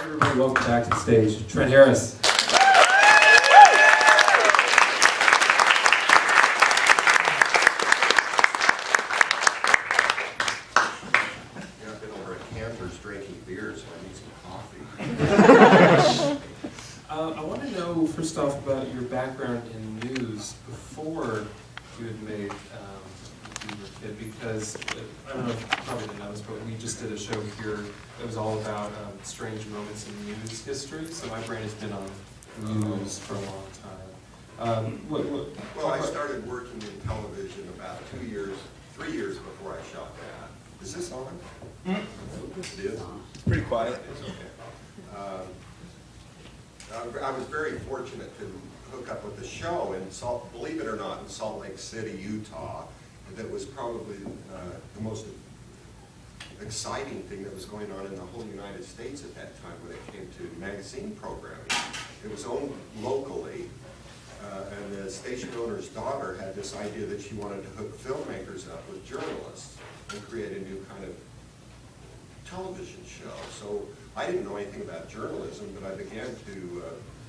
Everybody, welcome back to the stage, Trent Harris. I've been over at Cantor's drinking beer, so I need some coffee. I want to know, first off, about your background in news before you had made Beaver Kid, because, I don't know if you probably didn't know this, but we just did a show here that was all about strange moments in news history, so my brain has been on news for a long time. Well, I started working in television about 3 years before I shot that. Is this on? It is? Pretty quiet. It's okay. I was very fortunate to hook up with the show in believe it or not, in Salt Lake City, Utah. That was probably the most exciting thing that was going on in the whole United States at that time when it came to magazine programming. It was owned locally, and the station owner's daughter had this idea that she wanted to hook filmmakers up with journalists and create a new kind of television show. So I didn't know anything about journalism, but I began to,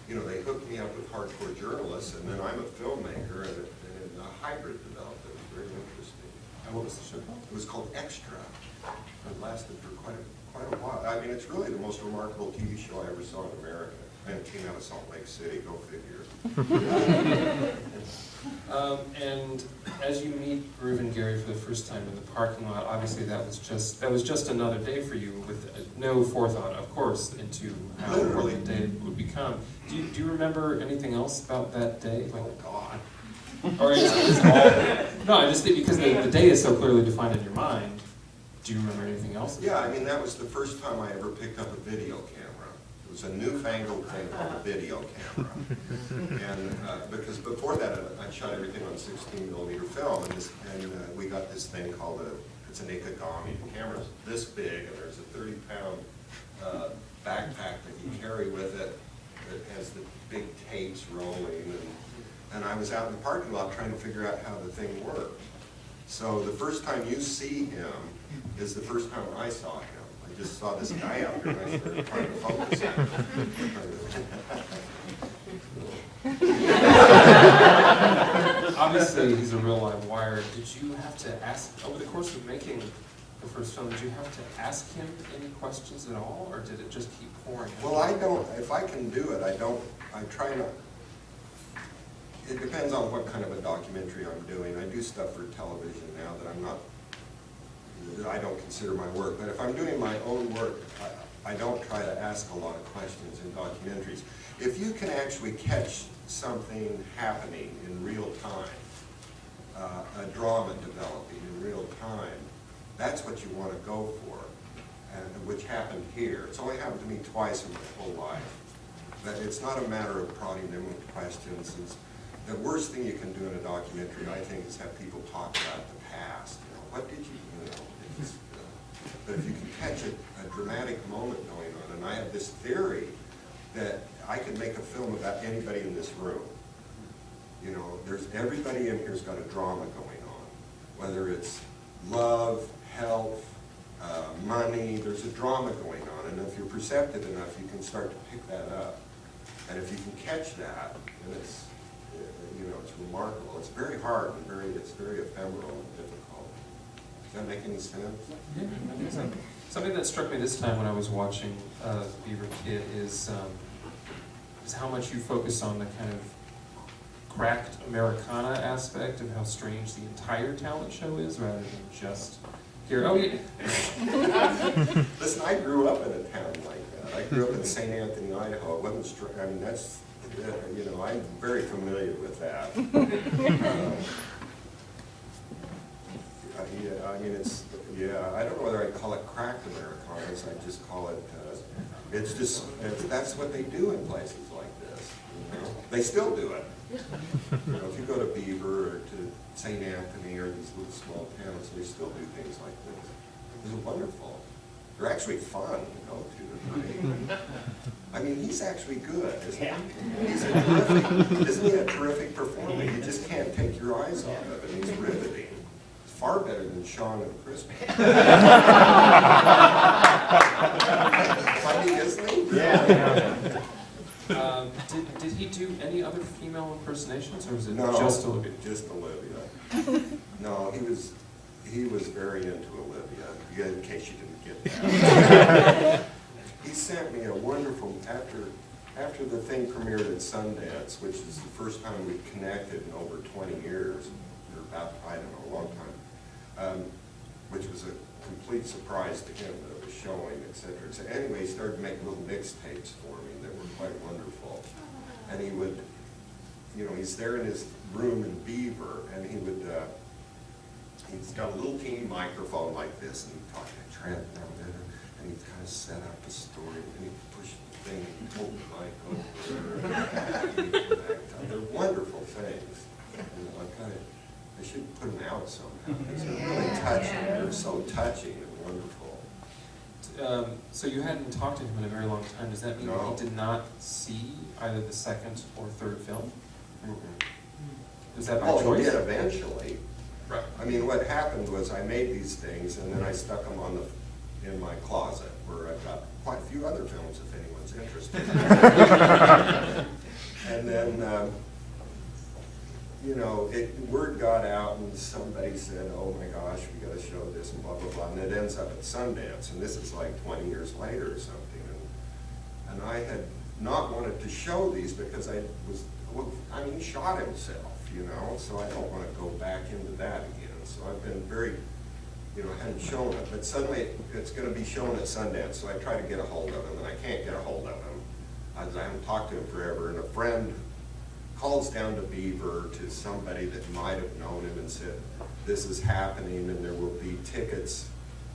they hooked me up with hardcore journalists, and then I'm a filmmaker, and a hybrid developed. It was very interesting. And what was the show called? It was called Extra. It lasted for quite a while. I mean, it's really the most remarkable TV show I ever saw in America. And it came out of Salt Lake City, go figure. And as you meet Groove and Gary for the first time in the parking lot, obviously that was just another day for you, with no forethought, of course, into how important the day would become. Do you remember anything else about that day? Oh God. Or no, I just think because the day is so clearly defined in your mind. Do you remember anything else? Yeah, I mean, that was the first time I ever picked up a video camera. It was a newfangled thing called a video camera. And because before that, I shot everything on 16mm film, and we got this thing called it's an Ikegami. The camera's this big, and there's a 30-pound backpack that you carry with it that has the big tapes rolling. And I was out in the parking lot trying to figure out how the thing worked. So the first time you see him is the first time I saw him. I just saw this guy out there, and I started trying to focus on him. Obviously, he's a real live wire. Did you have to ask, over the course of making the first film, did you have to ask him any questions at all, or did it just keep pouring? Well, I don't, if I can do it, I try not. It depends on what kind of a documentary I'm doing. I do stuff for television now that I don't consider my work. But if I'm doing my own work, I don't try to ask a lot of questions in documentaries. If you can actually catch something happening in real time, a drama developing in real time, that's what you want to go for, and which happened here. It's only happened to me twice in my whole life. But it's not a matter of prodding them with questions. The worst thing you can do in a documentary, I think, is have people talk about the past. What did you do? But if you can catch a dramatic moment going on, and I have this theory that I can make a film about anybody in this room. There's everybody in here's got a drama going on, whether it's love, health, money. There's a drama going on, and if you're perceptive enough, you can start to pick that up. And if you can catch that, then it's remarkable. It's very hard and it's very ephemeral and difficult. Does that make any sense? Yeah, that makes sense. Something that struck me this time when I was watching Beaver Kid is how much you focus on the kind of cracked Americana aspect of how strange the entire talent show is, rather than just here. Oh yeah. Listen, I grew up in a town like that. I grew up in St. Anthony, Idaho. It wasn't strange. I mean, that's. I'm very familiar with that. I don't know whether I call it cracked Americanas. I just call it, that's what they do in places like this. They still do it. If you go to Beaver or to St. Anthony or these little small towns, they still do things like this. These are wonderful. They're actually fun to go to. I mean, he's actually good, isn't he? Isn't he a terrific performer? You just can't take your eyes off of it. He's riveting. Far better than Sean and Christmas. Funny, isn't he? Yeah. Did he do any other female impersonations, or was it No, just Olivia? just Olivia. No, he was very into Olivia, in case you didn't get that. He sent me a wonderful, after the thing premiered at Sundance, which is the first time we connected in over 20 years, or about, I don't know, a long time, which was a complete surprise to him that it was showing, et cetera, et cetera. Anyway, he started making little mixtapes for me that were quite wonderful. And he would, you know, he's there in his room in Beaver, and he would, he's got a little teeny microphone like this, and he'd talk to Trent, and he'd kind of set up a story, and he'd push the thing, and he'd hold the mic over, they're wonderful things. And I should put them out somehow, because they're really touching, they're so touching and wonderful. So you hadn't talked to him in a very long time. Does that mean No. that he did not see either the second or third film? Was that by Oh, choice? he did eventually. Right. I mean, what happened was I made these things, and then I stuck them in my closet, where I've got quite a few other films if anyone's interested. And then, you know, word got out, and somebody said, "Oh my gosh, we got to show this," and blah blah blah, and it ends up at Sundance, and this is like 20 years later or something, and I had not wanted to show these because he shot himself, you know, so I don't want to go back into that again. So I've been very, you know, hadn't shown it, but suddenly it's going to be shown at Sundance, so I try to get a hold of him, and I can't get a hold of him. I haven't talked to him forever, and a friend calls down to Beaver to somebody that might have known him and said, "This is happening, and there will be tickets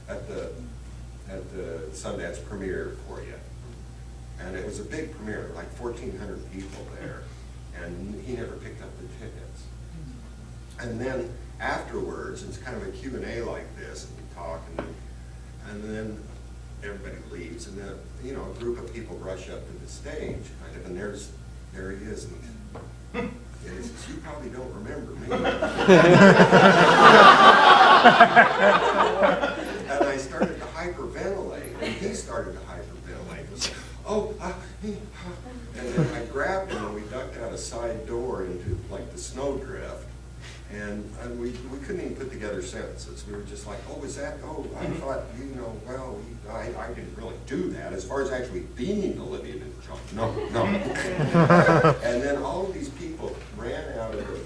at the Sundance premiere for you." And it was a big premiere, like 1,400 people there, and he never picked up the tickets. And then afterwards, it's kind of a Q&A like this, and we talk, and then everybody leaves, and then, you know, a group of people rush up to the stage, kind of, and there he is, and he says, "You probably don't remember me." And I started to hyperventilate, and he started to hyperventilate. It was like, "Oh, and then I grabbed him, and we ducked out a side door into like the snowdrift, and we couldn't even put together sentences. We were just like, "Oh, is that? Oh, I thought, you know, well, I didn't really do that. As far as actually being Olivia Newton-John, no." And then all of these people ran out of the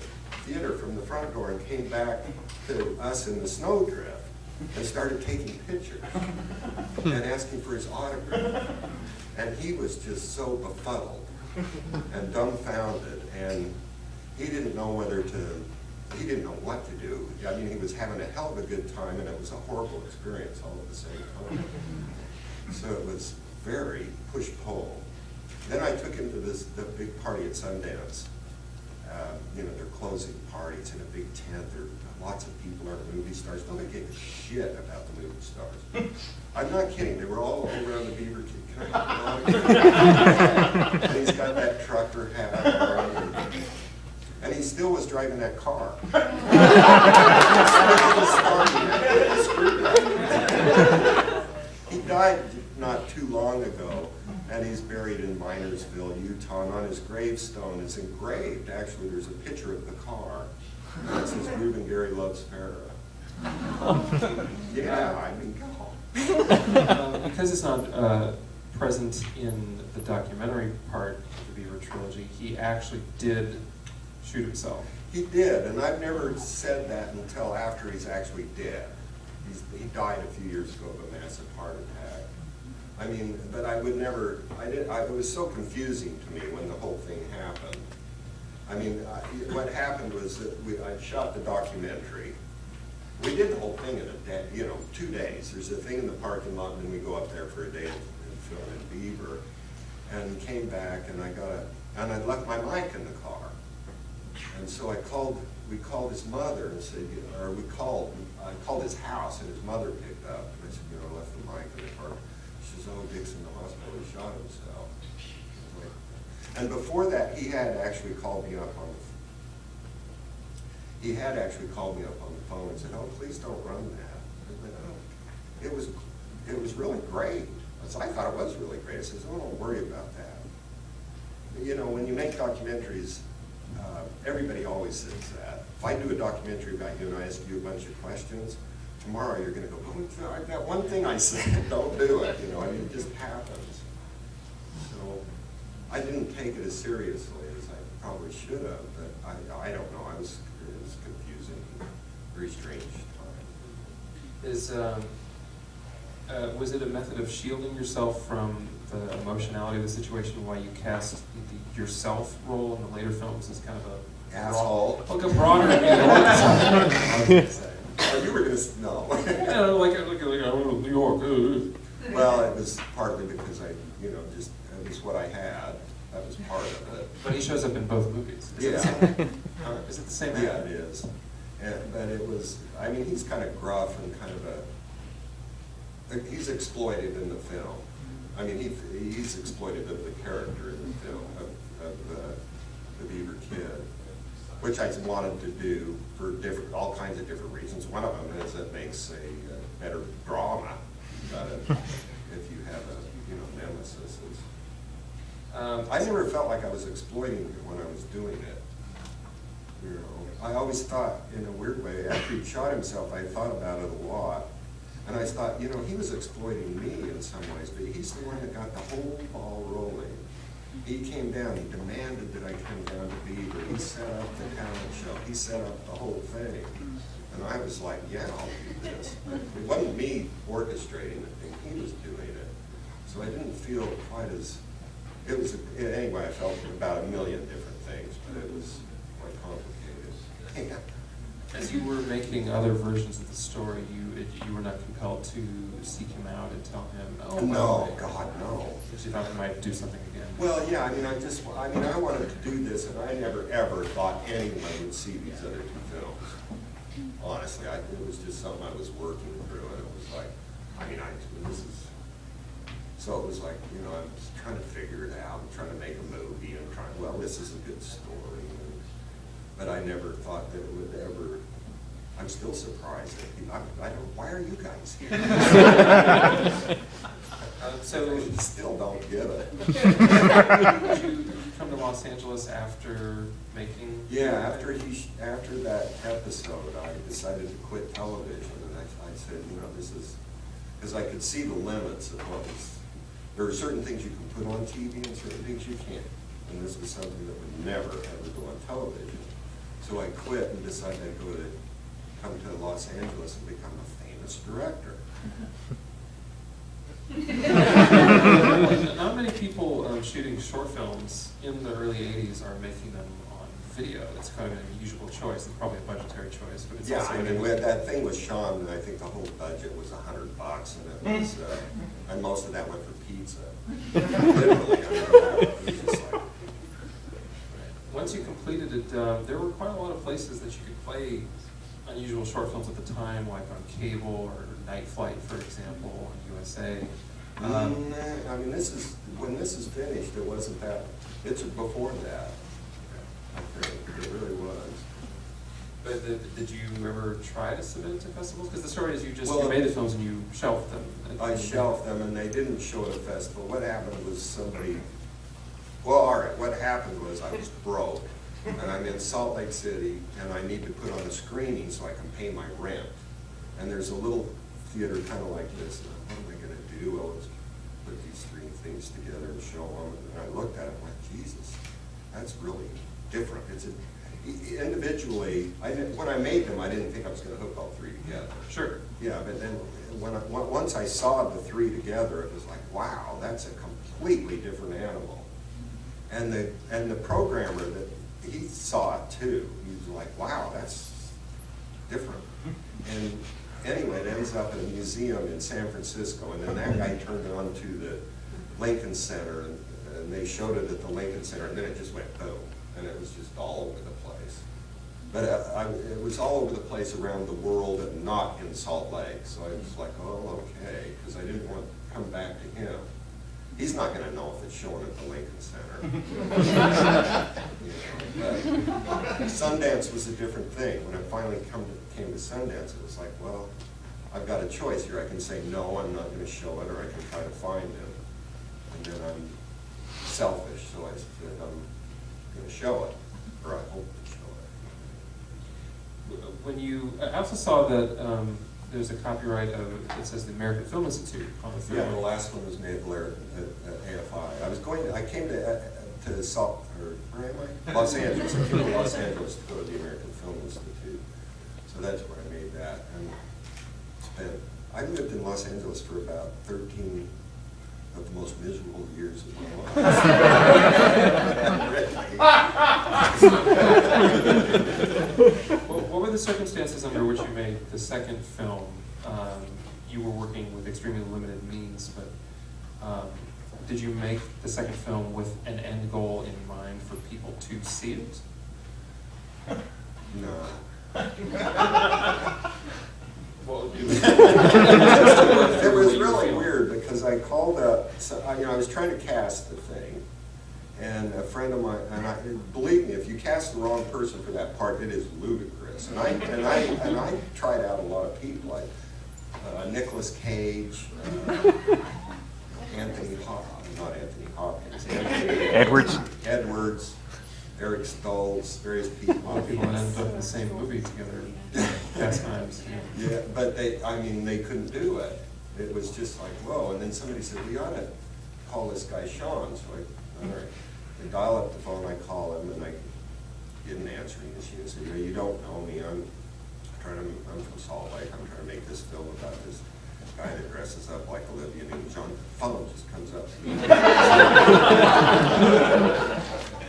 theater from the front door and came back to us in the snowdrift and started taking pictures and asking for his autograph. And he was just so befuddled and dumbfounded, and he didn't know what to do. I mean, he was having a hell of a good time, and it was a horrible experience all at the same time. So it was very push-pull. Then I took him to the big party at Sundance. You know, their closing parties in a big tent. There are lots of people are movie stars. Nobody gave a shit about the movie stars. I'm not kidding. They were all around the Beaver. Can I and he's got that trucker hat on, and he still was driving that car. He died not too long ago, and he's buried in Minersville, Utah, and on his gravestone it's engraved, actually, there's a picture of the car, and it says, "Reuben Gary loves Farrah." Yeah, I mean, go on. Because it's not present in the documentary part of the Beaver trilogy, he actually did shoot himself. He did, and I've never said that until after he's actually dead. He died a few years ago of a massive heart attack. I mean, but I would never, it was so confusing to me when the whole thing happened. I mean, what happened was that I shot the documentary. We did the whole thing in a day, you know, 2 days. There's a thing in the parking lot, and then we go up there for a day and film in Beaver. And came back, and I left my mic in the car. And so we called his mother and said, I called his house, and his mother picked up. And I said, you know, I left the mic in the car. She says, "Oh, Dick's in the hospital, he shot himself." And before that, he had actually called me up on the phone and said, "Oh, please don't run that." I said, "Oh." It was really great. So I thought it was really great. I says, oh, don't worry about that. You know, when you make documentaries, everybody always says that. If I do a documentary about you and I ask you a bunch of questions, tomorrow you're going to go, oh, that one thing I said, don't do it. You know, I mean, it just happens. So I didn't take it as seriously as I probably should have, but I don't know. It was confusing, very strange time. Was it a method of shielding yourself from the emotionality of the situation while you cast yourself role in the later films as kind of a asshole? Like a broader. I was gonna say. Oh, you were gonna no. Yeah, like I went to New York. Well, it was partly because it was what I had. That was part of it. But he shows up in both movies. Is it the same? Yeah, it is. But it was. I mean, he's kind of gruff and kind of he's exploited in the film. I mean, he's exploited of the character in the film of the Beaver kid, which I wanted to do for all kinds of different reasons. One of them is it makes a better drama if you have a nemesis. I never felt like I was exploiting him when I was doing it. You know, I always thought, in a weird way, after he shot himself, I thought about it a lot. And I thought, he was exploiting me in some ways, but he's the one that got the whole ball rolling. He came down, he demanded that I come down to Beaver. He set up the talent show. He set up the whole thing. And I was like, yeah, I'll do this. But it wasn't me orchestrating the thing, he was doing it. So I didn't feel quite as, anyway, I felt about a million different things, but it was quite complicated. As you were making other versions of the story, you were not compelled to seek him out and tell him, oh, no, God, no. Because you thought he might do something again. Well, yeah, I mean, I wanted to do this, and I never, ever thought anyone would see these other two films. Honestly, it was just something I was working through, and it was like, so it was like, I was trying to figure it out, and trying to make a movie, and well, this is a good story. But I never thought that it would ever. I'm still surprised that why are you guys here? So I still don't get it. Did you come to Los Angeles after making? Yeah, after that episode, I decided to quit television, and I said, this is because I could see the limits of what was. There are certain things you can put on TV and certain things you can't, and this was something that would never ever go on television. So I quit and decided I'd come to Los Angeles and become a famous director. Not many people shooting short films in the early 80s are making them on video. It's kind of an unusual choice. It's probably a budgetary choice, but it's yeah. Also I mean, that thing with Sean, I think the whole budget was $100, and it was, and most of that went for pizza. Literally, it was just like. Once you completed it, there were quite a lot of places that you could play unusual short films at the time, like on cable or Night Flight, for example, on USA. I mean, when this is finished, it wasn't that. It's before that. I think it really was. But did you ever try to submit it to festivals? Because the story is you made the films and you shelved them. I shelved them, and they didn't show at a festival. What happened was all right, what happened was I was broke, and I'm in Salt Lake City, and I need to put on a screening so I can pay my rent. And there's a little theater kind of like this, and what am I going to do? Well, let's put these three things together and show them. And I looked at it and went, Jesus, that's really different. Individually, when I made them, I didn't think I was going to hook all three together. Sure. Yeah, but then once I saw the three together, it was like, wow, that's a completely different animal. And the programmer that he saw it too. He was like, wow, that's different. And anyway, it ends up in a museum in San Francisco, and then that guy turned it on to the Lincoln Center, and they showed it at the Lincoln Center, and then it just went boom, and it was just all over the place. But it was all over the place around the world and not in Salt Lake, so I was like, oh, okay, because I didn't want to come back to him. He's not going to know if it's showing at the Lincoln Center. But Sundance was a different thing. When I finally came to Sundance, it was like, well, I've got a choice here. I can say, no, I'm not going to show it, or I can try to find him. And then I'm selfish, so I said I'm going to show it, or I hope to show it. When you, I also saw that there's a copyright of, it says the American Film Institute on the Yeah, film. the last one was made at AFI. I came to Salt, or where am I? Los Angeles. I came to Los Angeles to go to the American Film Institute. So that's where I made that. And I lived in Los Angeles for about 13 of the most miserable years of my life. What were the circumstances under which you made the second film? You were working with extremely limited means, but did you make the second film with an end goal in mind for people to see it? No. Well, it was really weird because I called up, I was trying to cast the thing, and a friend of mine, and believe me, if you cast the wrong person for that part, it is ludicrous. And I tried out a lot of people, like Nicolas Cage, Anthony Hopkins, Edwards, Eric Stoltz, various people. A lot of people ended up in the same movie together past times. Yeah, but they couldn't do it. It was just like, whoa. And then somebody said, we ought to call this guy Sean. So I dial up the phone, I call him, and I get an answering machine. I said, you don't know me. I'm from Salt Lake. I'm trying to make this film about this guy that dresses up like Olivia Newton-John. The phone just comes up to me.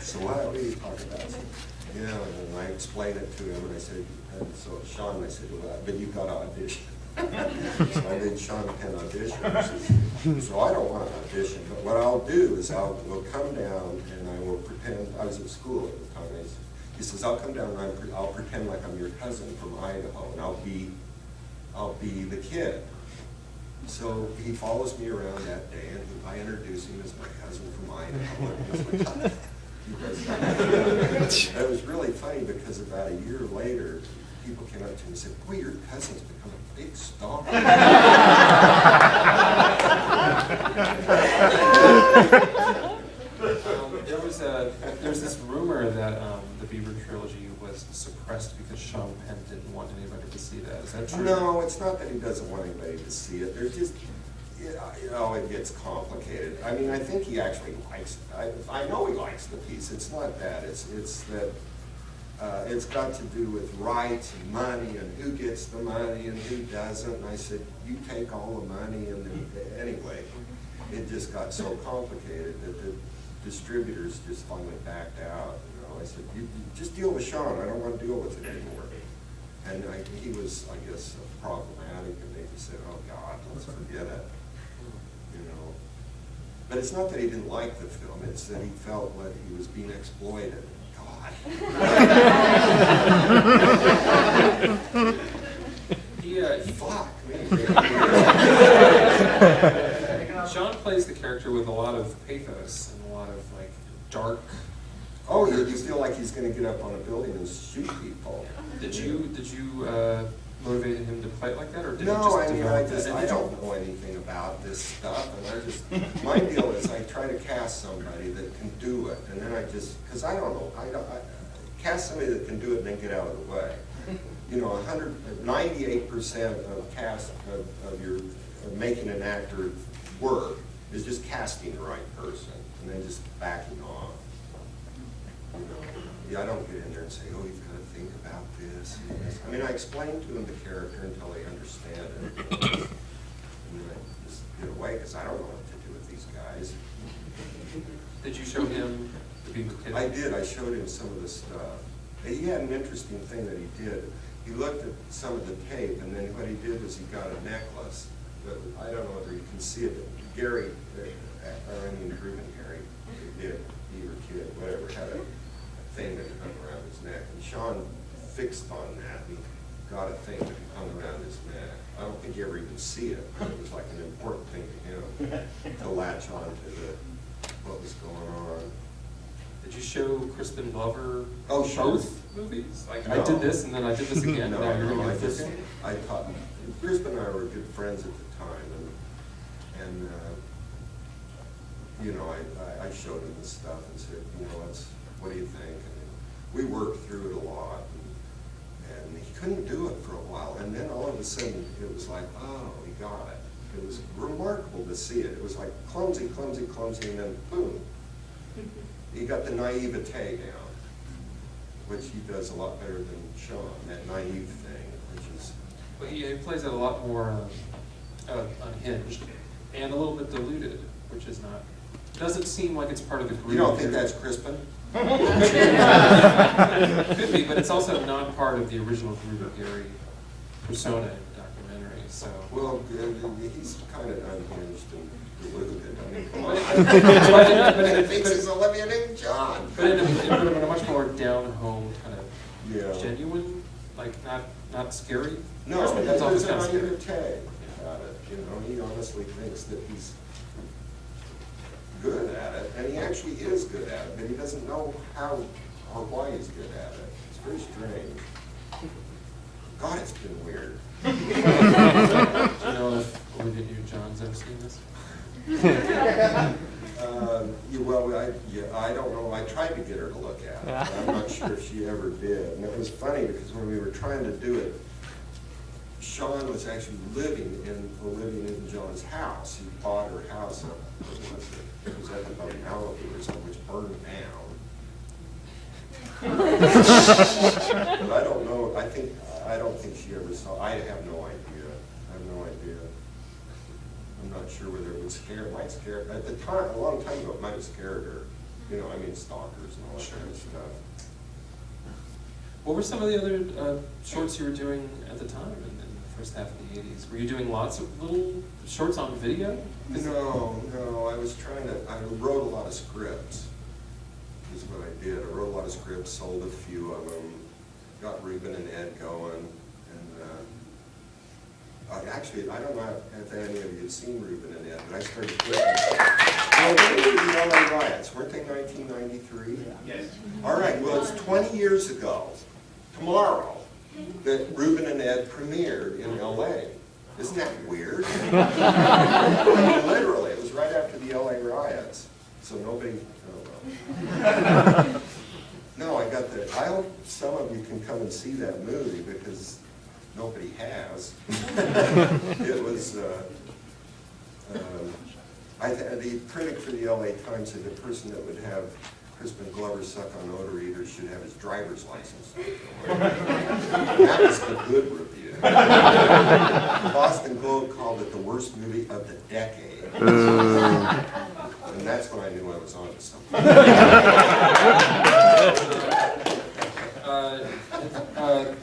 So what do you talk about? You know, and then I explained it to him, and I said, so Sean, I said, well, but you've got to audition. So I did Sean Penn audition. So I don't want to audition, but what I'll do is we'll come down and I will pretend, I was at school at the time. He says, I'll come down and I'll pretend like I'm your cousin from Idaho, and I'll be the kid. So he follows me around that day, and I introduce him as my cousin from Idaho. It was really funny because about a year later, people came up to me and said, boy, your cousin's become a big star. There's this rumor that the Beaver trilogy was suppressed because Sean Penn didn't want anybody to see that. Is that true? No, it's not that he doesn't want anybody to see it. There's just, it gets complicated. I mean, I think he actually likes it. I know he likes the piece. It's not that. It's that it's got to do with rights and money and who gets the money and who doesn't. And I said, you take all the money. And then, anyway, it just got so complicated that the distributors just finally backed out. I said, you just deal with Sean. I don't want to deal with it anymore. And he was, I guess, problematic, and they just said, oh, God, let's forget it. But it's not that he didn't like the film. It's that he felt that he was being exploited. God. Fuck me. Sean plays the character with a lot of pathos and a lot of dark. Oh, you feel like he's going to get up on a building and shoot people. Did you motivate him to play it like that, or did no? I don't know anything about this stuff, and my deal is I try to cast somebody that can do it, and then because I don't know, cast somebody that can do it and then get out of the way. 98% of cast of your making an actor work is just casting the right person and then just backing off. I don't get in there and say, oh, you've got to think about this and this. I mean, I explain to them the character until they understand it. And then I just get away because I don't know what to do with these guys. Did you show him the Beaver Kid? I did. I showed him some of the stuff. He had an interesting thing that he did. He looked at some of the tape, and then what he did was he got a necklace. I don't know whether you can see it, but Gary, Ruben Gary, did Beaver Kid, whatever, had a thing that hung around his neck. And Sean fixed on that. He got a thing that hung around his neck. I don't think you ever even see it, but it was like an important thing to him to latch on to what was going on. did you show Crispin Glover Oh, sure. both movies? Like, No. I did this and then I did this again, No, now you're no, gonna I get this just, again? I thought, Crispin and I were good friends at the time, and you know, I showed him this stuff and said, you know, what do you think? And we worked through it a lot, and he couldn't do it for a while, and then all of a sudden, it was like, oh, he got it. It was remarkable to see it. It was like clumsy, clumsy, clumsy, and then boom. He got the naivete down, which he does a lot better than Sean, that naive thing, which is... Well, he plays it a lot more unhinged and a little bit diluted, which is not, doesn't seem like it's part of the group. You don't think that's Crispin? Could be, but it's also not part of the original Gruber Gary persona in the documentary, so. Well, he's kind of unhinged and deluded. I mean, come on. But He thinks he's Olivia Newton-John. But it put him in a much more down-home, kind of Yeah. genuine, like not scary. No, Crispin there's comes off as a kind of scary. naivete about it. You know, he honestly thinks that he's good at it, and he actually is good at it, but he doesn't know how or why he's good at it. It's very strange. God, it's been weird. Do you know if Olivia Newton-John's ever seen this? I don't know. I tried to get her to look at it, but I'm not sure if she ever did. And it was funny because when we were trying to do it, Sean was actually living in Olivia Newton-John's house. He bought her house up, it was at about Malibu or something, which burned down. But I don't know. I don't think she ever saw. I have no idea. I have no idea. I'm not sure whether it would scare. It might scare. At the time, a long time ago, it might have scared her. You know, I mean, stalkers and all that kind of stuff. What were some of the other shorts you were doing at the time in the first half of the 80s? Were you doing lots of little shorts on video? No. I was trying to. I wrote a lot of scripts. Is what I did. I wrote a lot of scripts, sold a few of them, got Reuben and Ed going, and actually, I don't know if any of you have seen Reuben and Ed, but I started putting. Oh, they were the LA riots, weren't they 1993? Yes. All right, well, it's 20 years ago, tomorrow, that Reuben and Ed premiered in LA. Isn't that weird? I mean, literally, it was right after the LA riots, so nobody. No, I hope some of you can come and see that movie because nobody has. It was, the critic for the LA Times said the person that would have Crispin Glover suck on odor eaters should have his driver's license. That was the good review. Boston Globe called it the worst movie of the decade. And that's when I knew I was on to something.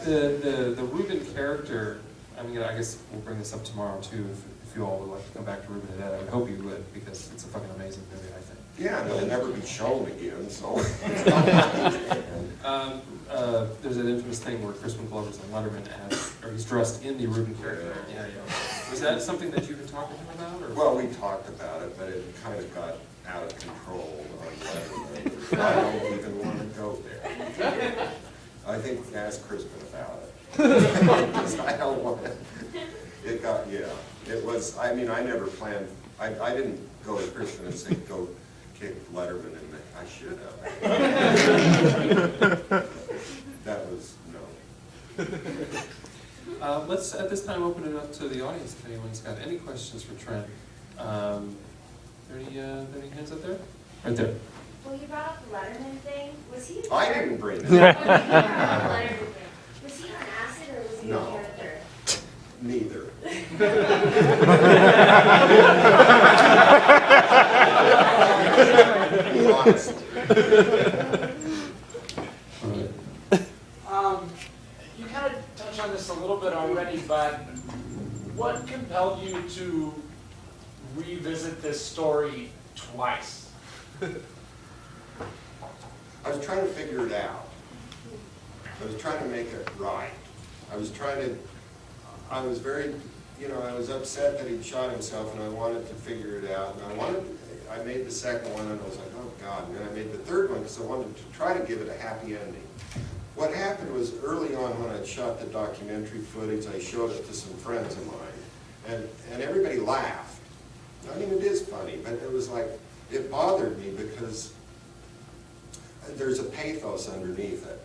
The Reuben character, I mean, I guess we'll bring this up tomorrow too, if you all would like to come back to Reuben and Ed. I would hope you would, because it's a fucking amazing movie, I think. Yeah, and it'll never be shown again, so. There's an infamous thing where Crispin Glover's on Letterman or he's dressed in the Reuben character. Yeah. Was that something that you've been talking to him about? Or? Well, we talked about it, but it kind of got out of control on Letterman. I don't even want to go there. I think ask Crispin about it. Because I don't want to. It got, yeah. It was, I mean, I never planned, I didn't go to Crispin and say, go kick Letterman in the, I should have. That was, no. Let's, at this time, open it up to the audience if anyone's got any questions for Trent. Any hands up there? Right there. Well, you brought up the Letterman thing. Was he? I didn't bring that up. Was he on acid or was he No. a character? Neither. Honestly. You kind of touched on this a little bit already, but what compelled you to revisit this story twice? I was trying to figure it out. I was trying to make it right. I was very, I was upset that he'd shot himself and I wanted to figure it out. And I made the second one and I was like, oh God, and then I made the third one because I wanted to try to give it a happy ending. What happened was early on when I shot the documentary footage, I showed it to some friends of mine, and everybody laughed. I mean, it is funny, but it was like, it bothered me because there's a pathos underneath it.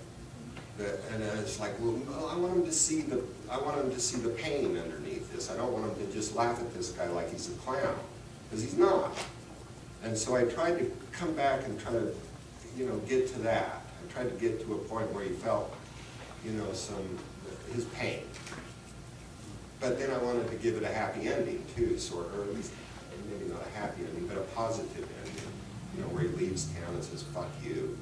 And it's like, well, I want them to see the pain underneath this. I don't want them to just laugh at this guy like he's a clown, because he's not. And so I tried to come back and try to, you know, get to that. I tried to get to a point where he felt, you know, his pain. But then I wanted to give it a happy ending too, or at least maybe not a happy ending, but a positive ending. You know, where he leaves town and says, "Fuck you."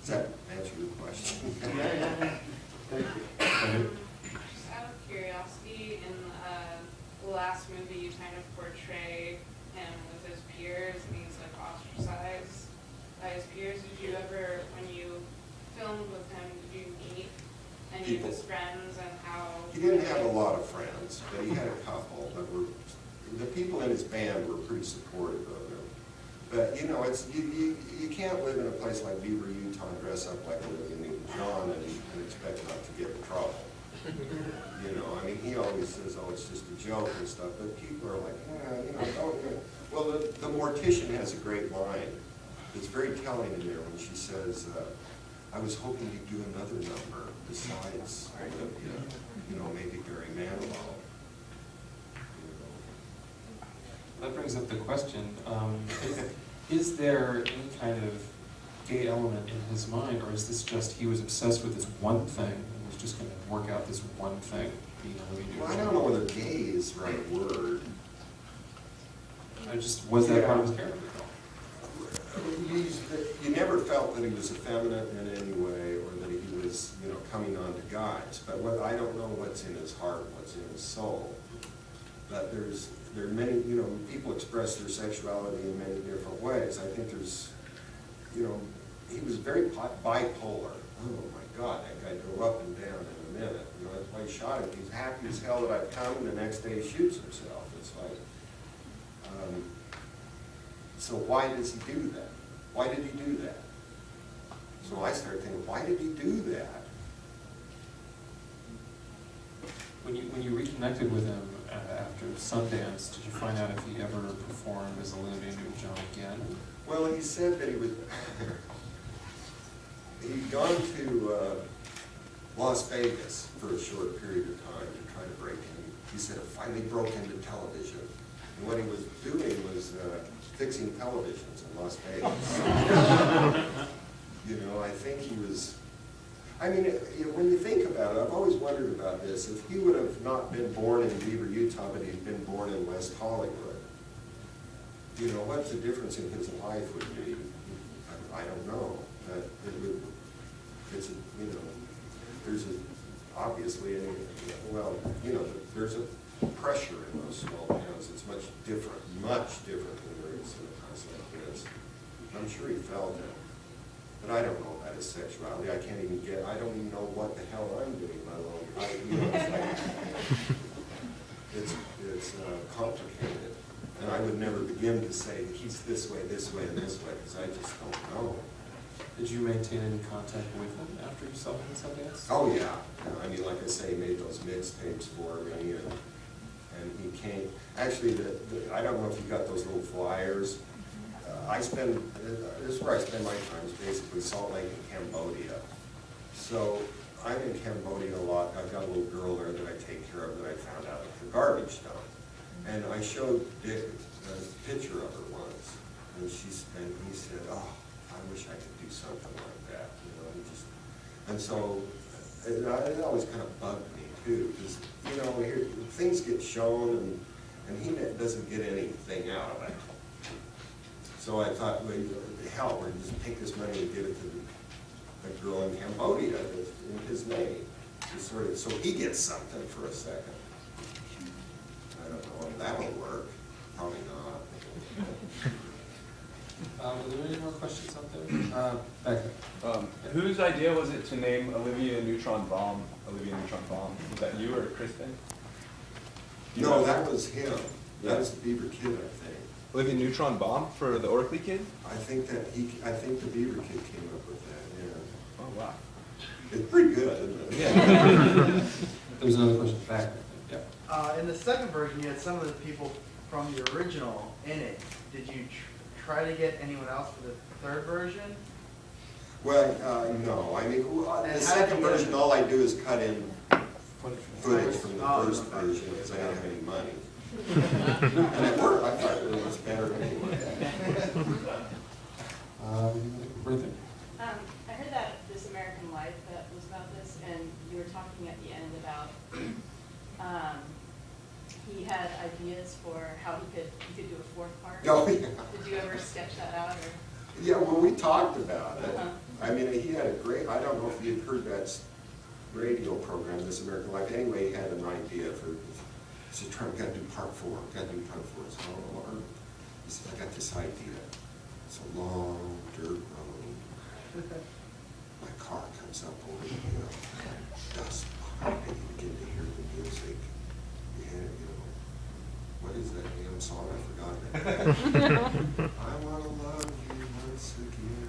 Does that answer your question? Yeah. Thank you. Just out of curiosity, in the last movie, you kind of portray him with his peers, and he's like ostracized by his peers. Did you ever, when you filmed with him, did you meet any of his friends and how? He didn't have a lot of friends, but he had a couple that were, the people in his band were pretty supportive of him. But, you know, it's, you can't live in a place like Beaver, Utah, and dress up like Olivia Newton-John and expect not to get in trouble. You know, I mean, he always says, oh, it's just a joke and stuff, but people are like, yeah, you know, don't. Well, the mortician has a great line. It's very telling in there when she says, I was hoping you'd do another number besides Olivia, you know, maybe Barry Manilow. That brings up the question, is there any kind of gay element in his mind, or is this just he was obsessed with this one thing and was just going to work out this one thing? Well, I don't know whether gay is the right word. Was that part of his character? You never felt that he was effeminate in any way, or that he was, you know, coming on to guys. But I don't know what's in his heart, what's in his soul. But there are many, you know, people express their sexuality in many different ways. I think there's, you know, he was very bipolar. Oh my God, that guy drove up and down in a minute. You know, that's why he shot him. He's happy as hell that I've come, and the next day he shoots himself. It's like, so why does he do that? Why did he do that? So I started thinking, why did he do that? When you reconnected with him after Sundance, did you find out if he ever performed as Olivia Newton-John again? Well, he said that he was, he'd gone to Las Vegas for a short period of time to try to break in. He said it finally broke into television. And what he was doing was fixing televisions in Las Vegas. You know, I think he was, I mean, when you think about it, I've always wondered about this. If he would have not been born in Beaver, Utah, but he'd been born in West Hollywood, you know, what the difference in his life would be, I don't know. But it would, it's a, you know, there's a, obviously, well, you know, there's a pressure in those small towns. It's much different than there is in a place like this. I'm sure he felt it. But I don't know about his sexuality. I can't even get, I don't even know what the hell I'm doing, let alone, you know, it's complicated. And I would never begin to say he's this way, and this way, because I just don't know. Did you maintain any contact with him after you saw him in Sundance? Oh yeah. I mean, like I say, he made those mixtapes for me, and he came. Actually, I don't know if you got those little flyers. This is where I spend my time, is basically Salt Lake and Cambodia. So I'm in Cambodia a lot. I've got a little girl there that I take care of that I found out at the garbage dump. And I showed Dick a picture of her once, and he said, oh, I wish I could do something like that. You know, and so it always kind of bugged me too, because, you know, here, things get shown and he doesn't get anything out of it. So I thought, well, hell, we're just take this money and give it to the girl in Cambodia that's in his name. Just sort of, so he gets something for a second. I don't know if that would work. Probably not. Are there any more questions out there? Becca. Whose idea was it to name Olivia Neutron-Bomb? Was that you or Kristen? No, that was him. That was the Beaver Kid, I think. Olivia Neutron Bomb for the Orkley kid? I think the Beaver Kid came up with that, yeah. Oh, wow. It's pretty good, isn't it? Yeah. There's another question back. Yeah. In the second version, you had some of the people from the original in it. Did you try to get anyone else for the third version? Well, no, I mean, the second version, all I do is cut in footage from the first version because I didn't have any money. And it worked, I thought it was better anyway. Right there. I heard that This American Life that was about this, and you were talking at the end about he had ideas for how he could do a fourth part. Oh, yeah. Did you ever sketch that out, or? Yeah, well, we talked about it. Uh-huh. I mean, he had a great, I don't know if you've heard that radio program, This American Life. Anyway, he had an idea for, he said, Trent, we gotta do part 4, gotta do part 4. So, oh, Lord. He said, I got this idea. It's a long dirt road. My car comes up over the hill, dust behind it, you begin to hear the music. Yeah, you know, what is that damn song? I forgot it. I wanna love you once again.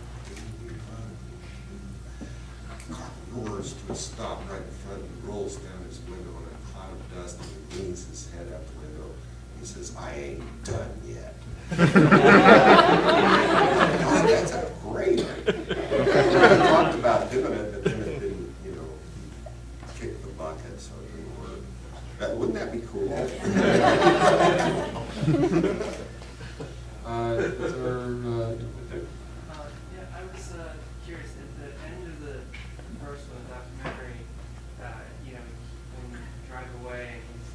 The car roars to a stop right in front and rolls down his window in a cloud of dust, and he leans his head out the window. He says, I ain't done yet. God, that's a great idea. We talked about doing it, but then it didn't, you know, kick the bucket, so it didn't work. Wouldn't that be cool? Yeah, I was curious, at the end of the first one, the documentary, you know, when you drive away and he's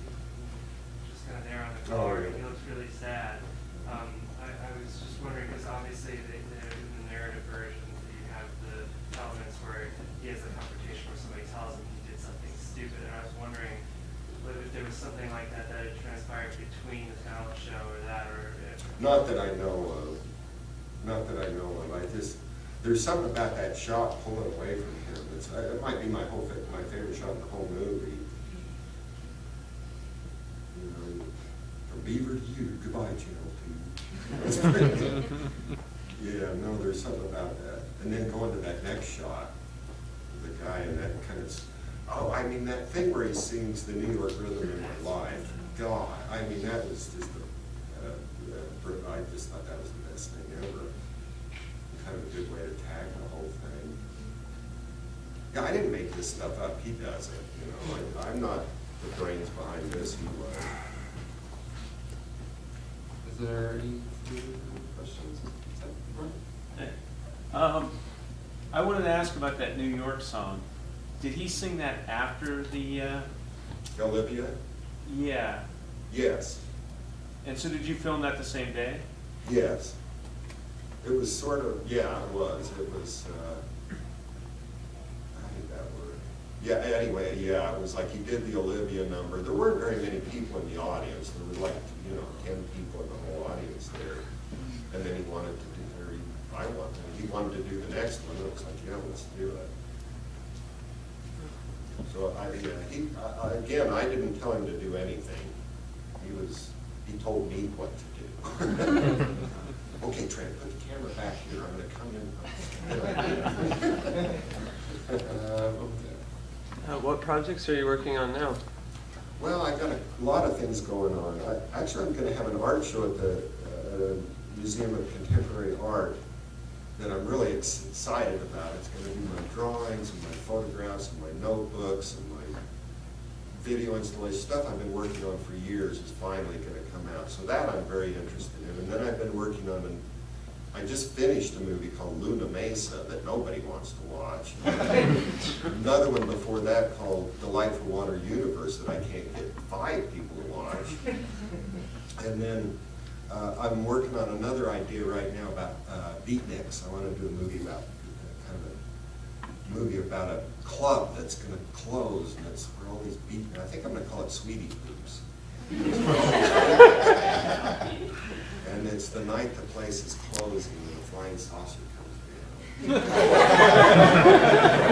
just kind of there on the car, and he looks really sad. I was just wondering, because obviously in the narrative versions, you have the elements where he has a confrontation where somebody tells him he did something stupid, and I was wondering whether if there was something like that that had transpired between the talent show or that, or if... Not that I know of. Not that I know of. There's something about that shot pulling away from him. It might be my favorite shot in the whole movie. You know, from Beaver to you, goodbye, Channel 2. That's pretty good. Yeah, no, there's something about that. And then going to that next shot, the guy in that kind of, I mean, that thing where he sings the New York Rhythm in My Life. God, I mean, that was just I just thought that was the best thing ever. Kind of a good way to tag the whole thing. Yeah, I didn't make this stuff up. He does it. You know, I'm not the brains behind this. He was. Is there any questions? I wanted to ask about that New York song. Did he sing that after the? Olivia? Yeah. Yes. And so did you film that the same day? Yes. It was sort of, yeah, it was. It was, how did that work? Yeah, anyway, yeah, it was like he did the Olivia number. There weren't very many people in the audience. There was like, 10 people in the whole audience there. And then he wanted to do, he wanted to do the next one. It was like, yeah, let's do it. So again, I didn't tell him to do anything. He told me what to do. Okay, Trent, put the camera back here. I'm going to come in. What projects are you working on now? Well, I've got a lot of things going on. Actually, I'm going to have an art show at the Museum of Contemporary Art that I'm really excited about. It's going to be my drawings and my photographs and my notebooks and my video installation. Stuff I've been working on for years is finally going to come out. So that I'm very interested in. And then I've been working on I just finished a movie called Luna Mesa that nobody wants to watch. Another one before that called Delightful Water Universe that I can't get 5 people to watch. And then I'm working on another idea right now about beatniks. I want to do a movie about a club that's going to close, and it's where all these beatniks. I think I'm going to call it Sweetie Poops. And it's the night the place is closing and the flying saucer comes down.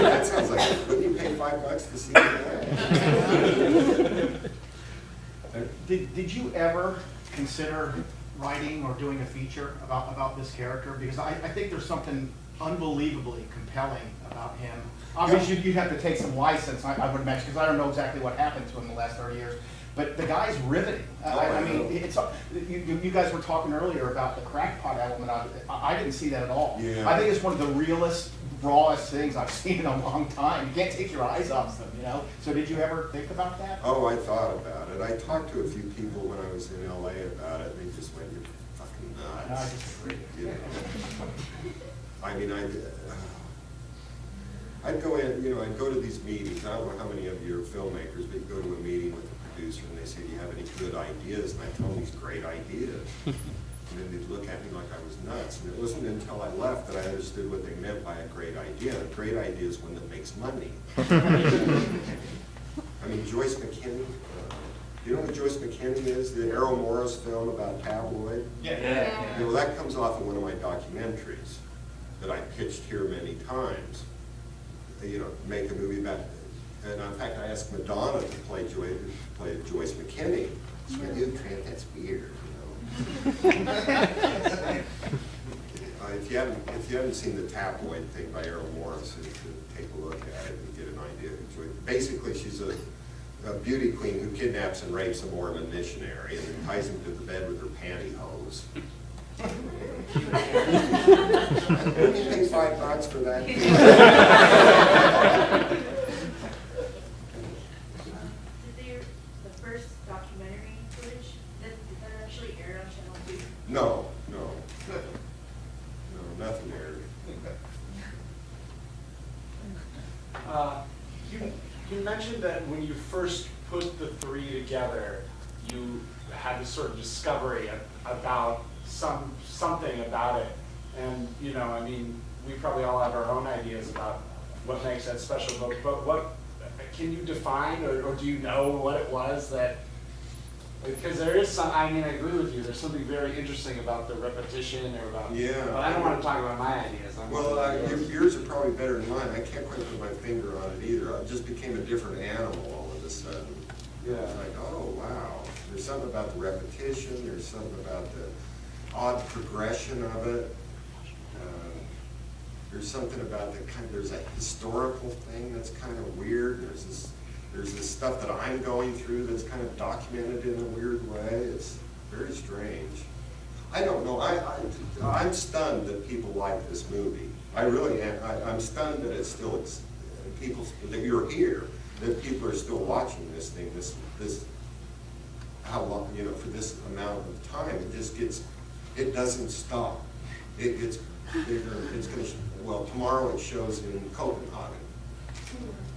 That sounds like, wouldn't you pay $5 to see that? Did you ever consider writing or doing a feature about this character? Because I think there's something unbelievably compelling about him. Obviously, you'd have to take some license, I would imagine, because I don't know exactly what happened to him in the last 30 years. But the guy's riveting. I mean, it's you guys were talking earlier about the crackpot element of it. I didn't see that at all. Yeah. I think it's one of the realest, rawest things I've seen in a long time. You can't take your eyes off them, you know? So did you ever think about that? Oh, I thought about it. I talked to a few people when I was in LA about it, and they just went, "You're fucking nuts." No, I disagree. You know? I mean, I'd go in, you know, I'd go to these meetings. I don't know how many of you are filmmakers, but you go to a meeting with the producer and they say, "Do you have any good ideas?" And I tell them these great ideas. And then they'd look at me like I was nuts. And it wasn't until I left that I understood what they meant by a great idea. A great idea is one that makes money. I mean, Joyce McKinney, you know what Joyce McKinney is? The Errol Morris film about tabloid? Yeah. You know, that comes off of one of my documentaries that I pitched here many times. You know, make a movie about, and in fact, I asked Madonna to play Joyce McKinney. She went, "You, Trent, that's weird, you know." If you haven't seen the tabloid thing by Errol Morris, you should take a look at it and get an idea. Basically, she's a beauty queen who kidnaps and rapes a Mormon missionary and then ties him to the bed with her pantyhose. Wouldn't you pay $5 for that? Did the first documentary footage, did that actually air on Channel 2? No, nothing there. You mentioned that when you first put the three together, you had this sort of discovery about something about it. And, you know, I mean, we probably all have our own ideas about what makes that special, but what, can you define, or do you know what it was that, because there is some, I mean, I agree with you, there's something very interesting about the repetition or about, Yeah. but I don't want to talk about my ideas. Yours are probably better than mine. I can't quite put my finger on it either. I just became a different animal all of a sudden. Yeah. It's like, oh, wow. There's something about the repetition. There's something about the odd progression of it. There's something about there's a historical thing that's kind of weird. There's this stuff that I'm going through that's kind of documented in a weird way. It's very strange. I don't know. I'm stunned that people like this movie. I really am. I'm stunned that it's still that you're here, that people are still watching this thing. This how long, you know, for this amount of time. It just it doesn't stop. It gets bigger. It's going to. Well, tomorrow it shows in Copenhagen.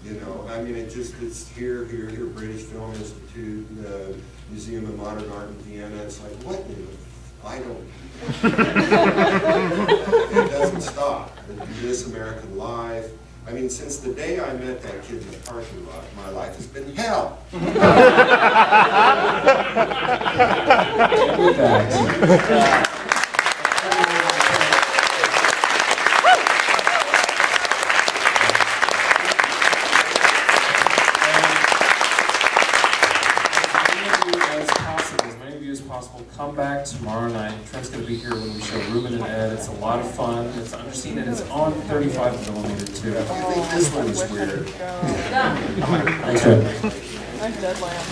You know, I mean, it's here, British Film Institute, the Museum of Modern Art in Vienna. It's like, what in the, I don't, it doesn't stop. This American Life. I mean, since the day I met that kid in the parking lot, my life has been hell. Come back tomorrow night. Trent's going to be here when we show Ruben and Ed. It's a lot of fun. It's underseen and it's on 35mm too. I think this one is weird. Thanks, Trent. I'm dead lamb.